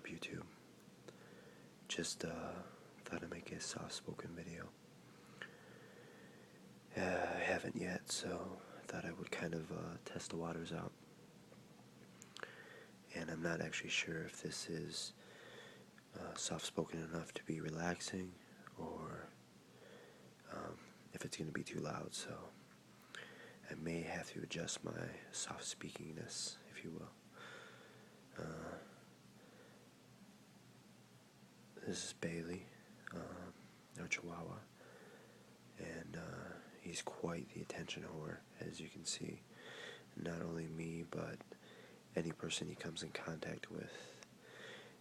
up, YouTube? Just thought I'd make a soft-spoken video. I haven't yet, so I thought I would kind of test the waters out. And I'm not actually sure if this is soft-spoken enough to be relaxing, or if it's going to be too loud, so I may have to adjust my soft-speakingness, if you will. This is Bailey, our Chihuahua, and he's quite the attention whore, as you can see. Not only me, but any person he comes in contact with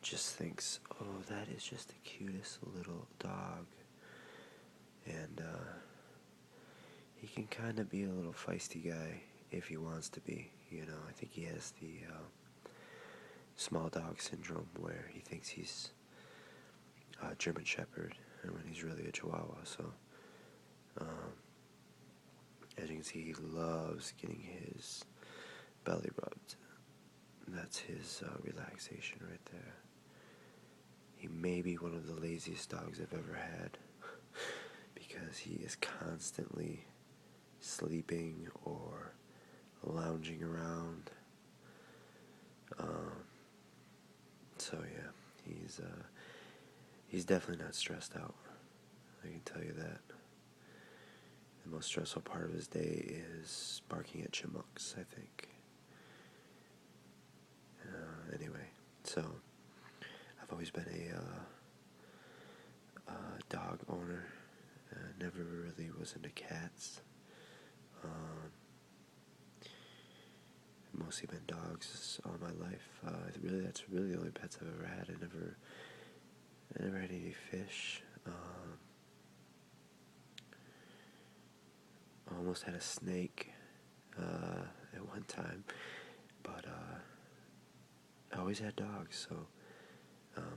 just thinks, oh, that is just the cutest little dog. And he can kind of be a little feisty guy if he wants to be. You know, I think he has the small dog syndrome, where he thinks he's a German Shepherd, and when he's really a Chihuahua. So, as you can see, he loves getting his belly rubbed. That's his relaxation right there. He may be one of the laziest dogs I've ever had, because he is constantly sleeping or lounging around. So yeah, he's definitely not stressed out. I can tell you that. The most stressful part of his day is barking at chipmunks, I think. Anyway, so I've always been a dog owner. Never really was into cats. Mostly been dogs all my life. That's really the only pets I've ever had. I never had any fish. I almost had a snake at one time, but I always had dogs, so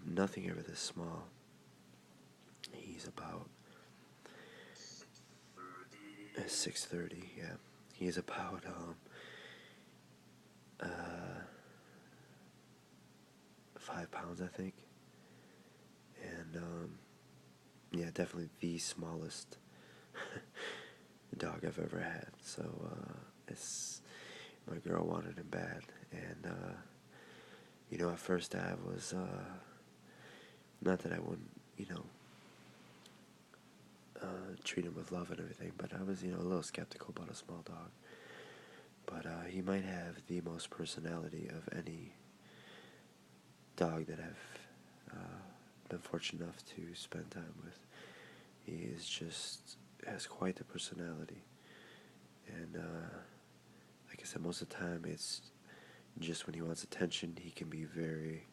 nothing ever this small. He's about 6'30", yeah. He's about 5 pounds, I think. And yeah, definitely the smallest dog I've ever had. So my girl wanted him bad, and at first I was not that I wouldn't treat him with love and everything, but I was a little skeptical about a small dog. But he might have the most personality of any dog that I've been fortunate enough to spend time with. He has quite the personality, and like I said, most of the time it's just when he wants attention. He can be very,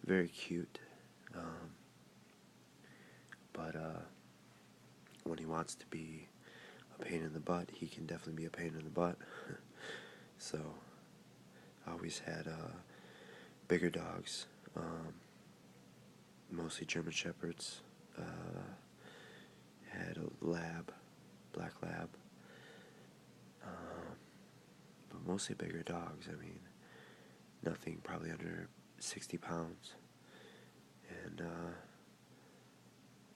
very cute, but when he wants to be a pain in the butt, he can definitely be a pain in the butt. So I always had bigger dogs, mostly German Shepherds. Had a black lab, but mostly bigger dogs. I mean, nothing probably under 60 pounds. And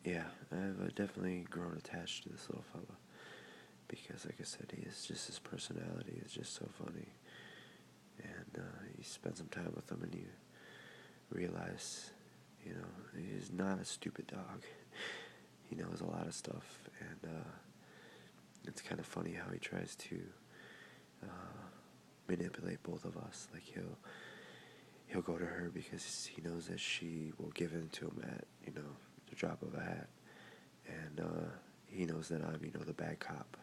yeah, I've definitely grown attached to this little fella, because like I said, his personality is just so funny. And you spend some time with him and you realize, he's not a stupid dog. He knows a lot of stuff, and it's kind of funny how he tries to manipulate both of us. Like he'll go to her because he knows that she will give in to him at the drop of a hat, and he knows that I'm the bad cop.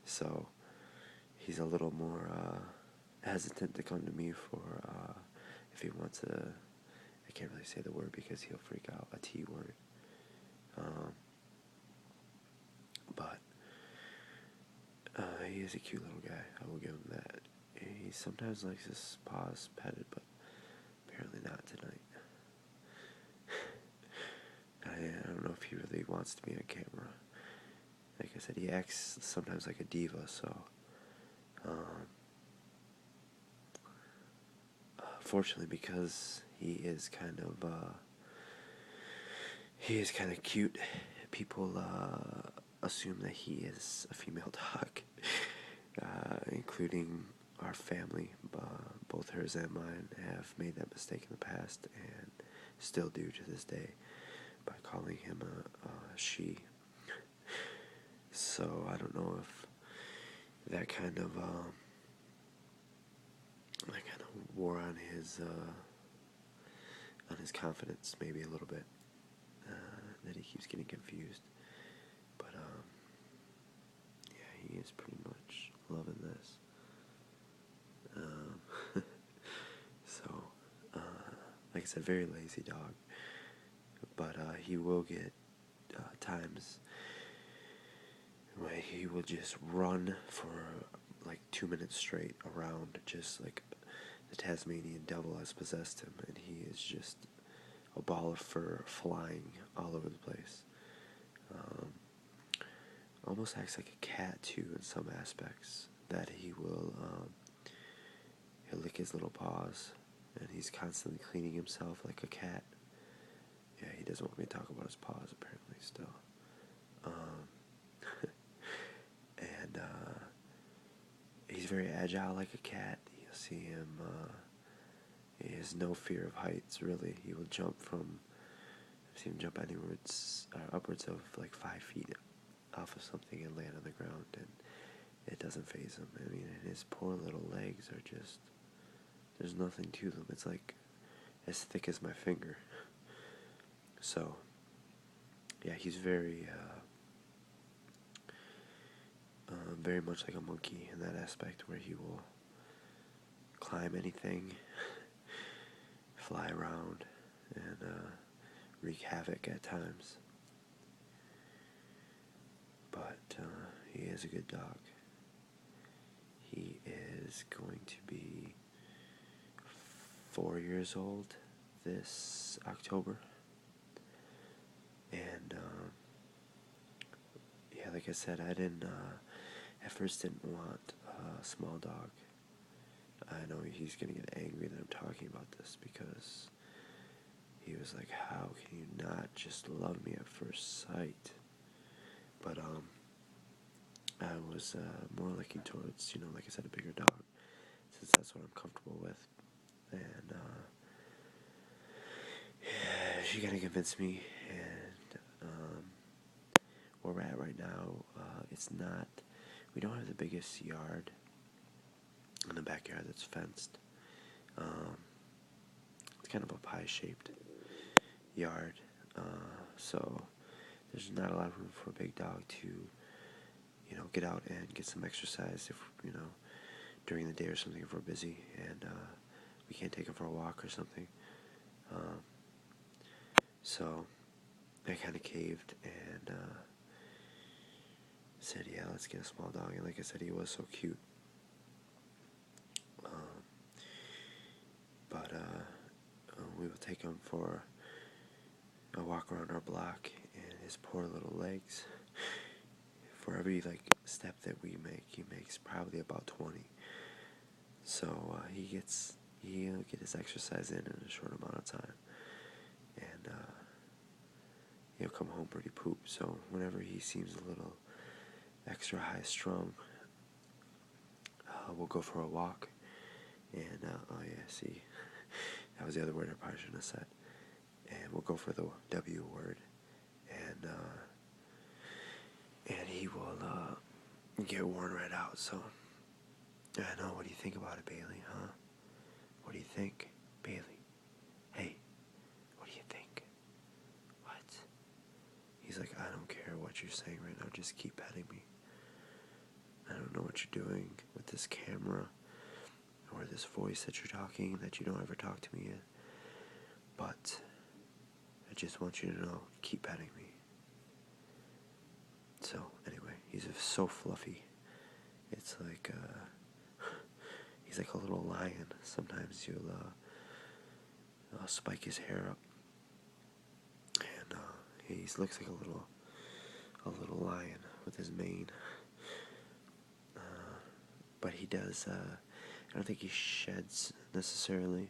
So he's a little more hesitant to come to me for if he wants I can't really say the word because he'll freak out, a T word. But he is a cute little guy. I will give him that. He sometimes likes his paws petted, but apparently not tonight. I don't know if he really wants to be on camera. Like I said, he acts sometimes like a diva, so fortunately, because he is kind of cute. People assume that he is a female dog, including our family. Both hers and mine have made that mistake in the past and still do to this day by calling him a she. So I don't know if that kind of wore on his confidence maybe a little bit, that he keeps getting confused. But yeah, he is pretty much loving this. So like I said, very lazy dog, but he will get times where he will just run for like 2 minutes straight around, just like the Tasmanian devil has possessed him, and he is just a ball of fur flying all over the place. Almost acts like a cat too in some aspects, that he'll lick his little paws, and he's constantly cleaning himself like a cat. Yeah, he doesn't want me to talk about his paws apparently still. And he's very agile like a cat. You'll see him, he has no fear of heights, really. He will jump I've seen him jump upwards of like 5 feet off of something and land on the ground, and it doesn't faze him. I mean, and his poor little legs are just, there's nothing to them. It's like as thick as my finger. So, yeah, he's very much like a monkey in that aspect, where he will climb anything, fly around, and wreak havoc at times. But he is a good dog. He is going to be 4 years old this October. And yeah, like I said, I at first didn't want a small dog. I know he's going to get angry that I'm talking about this, because he was like, how can you not just love me at first sight? But I was more looking towards, like I said, a bigger dog, since that's what I'm comfortable with. And yeah, she kind of convinced me, and where we're at right now, we don't have the biggest yard in the backyard that's fenced. It's kind of a pie-shaped yard, so there's not a lot of room for a big dog to, get out and get some exercise if, during the day or something, if we're busy and we can't take him for a walk or something. So I kind of caved and said, yeah, let's get a small dog. And like I said, he was so cute. But we will take him for a walk around our block, and his poor little legs, for every step that we make, he makes probably about 20. So he'll get his exercise in a short amount of time, and he'll come home pretty pooped. So whenever he seems a little extra high strung, we'll go for a walk. And oh yeah, see, that was the other word I probably shouldn't have said. And we'll go for the W word, and he will get worn right out. So I know. What do you think about it, Bailey? Huh? What do you think, Bailey? Hey, what do you think? What? He's like, I don't care what you're saying right now. Just keep petting me. I don't know what you're doing with this camera or this voice that you're talking, that you don't ever talk to me in. But I just want you to know, keep petting me. So anyway, he's so fluffy. It's like he's like a little lion. Sometimes you'll spike his hair up, and he looks like a little lion with his mane. But he does. I don't think he sheds necessarily.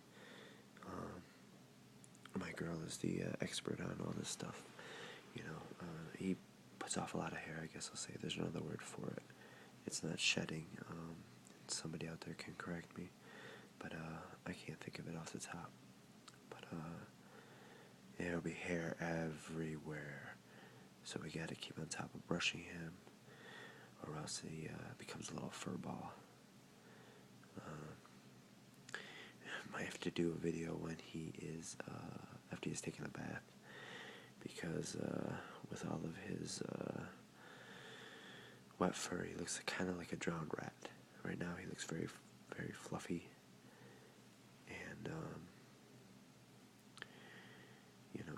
my girl is the expert on all this stuff. He puts off a lot of hair, I guess I'll say. There's another word for it. It's not shedding. Somebody out there can correct me, but I can't think of it off the top. But there'll be hair everywhere, so we got to keep on top of brushing him, or else he becomes a little fur ball. Might have to do a video when he is after he's taken a bath, because with all of his wet fur, he looks kind of like a drowned rat. Right now, he looks very, very fluffy, and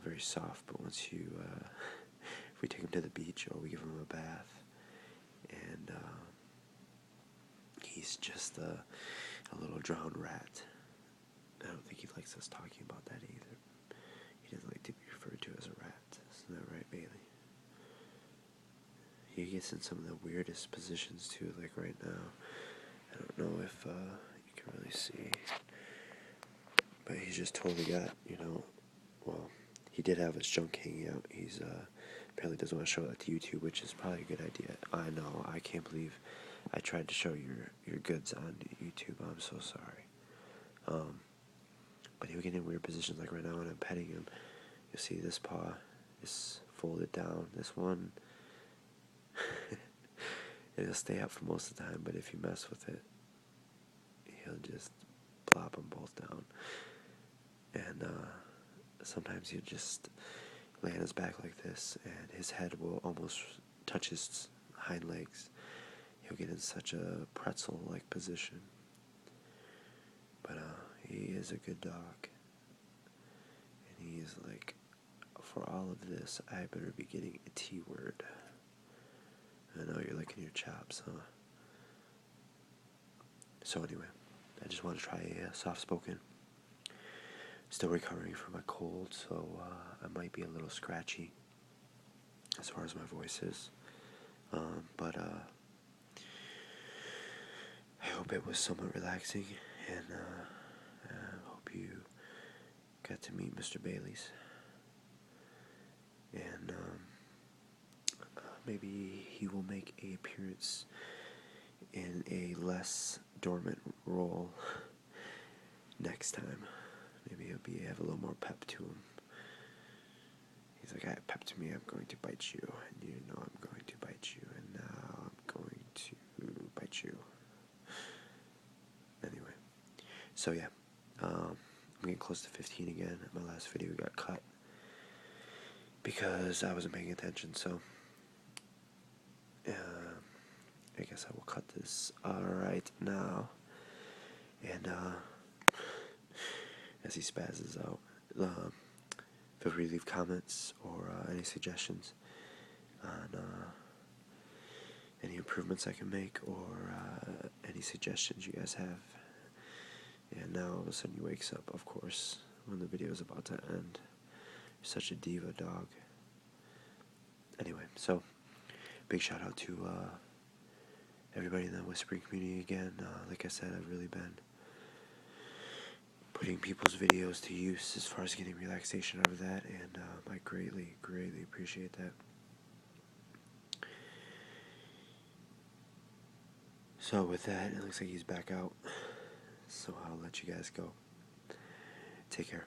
very soft. But once if we take him to the beach or we give him a bath, and he's just a little drowned rat. I don't think he likes us talking about that either. He doesn't like to be referred to as a rat. Isn't that right, Bailey? He gets in some of the weirdest positions too, like right now. I don't know if you can really see, but he's just totally got, well, he did have his junk hanging out. He's apparently doesn't want to show that to YouTube, which is probably a good idea. I know, I can't believe I tried to show your goods on YouTube. I'm so sorry. But he'll get in weird positions, like right now when I'm petting him. You'll see this paw is folded down. This one, it'll stay up for most of the time, but if you mess with it, he'll just plop them both down. And sometimes he'll just lay on his back like this, and his head will almost touch his hind legs. He'll get in such a pretzel-like position. But he is a good dog. And he is like, for all of this, I better be getting a T word. I know you're licking your chops, huh? So anyway, I just want to try a soft-spoken. Still recovering from my cold, so I might be a little scratchy as far as my voice is. But I hope it was somewhat relaxing, and I hope you got to meet Mr. Bailey's. And maybe he will make an appearance in a less dormant role next time. Maybe he'll have a little more pep to him. He's like, I have pep to me, I'm going to bite you, and you know I'm going to bite you, and now I'm going to bite you. Anyway, so yeah, I'm getting close to 15 again. My last video got cut because I wasn't paying attention, so I guess I will cut this right now. And as he spazzes out, feel free to leave comments or any suggestions on any improvements I can make, or any suggestions you guys have. And now all of a sudden he wakes up, of course, when the video is about to end. You're such a diva, dog. Anyway, so big shout out to everybody in the whispering community again. Like I said, I've really been putting people's videos to use as far as getting relaxation out of that, and I greatly, greatly appreciate that. So with that, it looks like he's back out, so I'll let you guys go. Take care.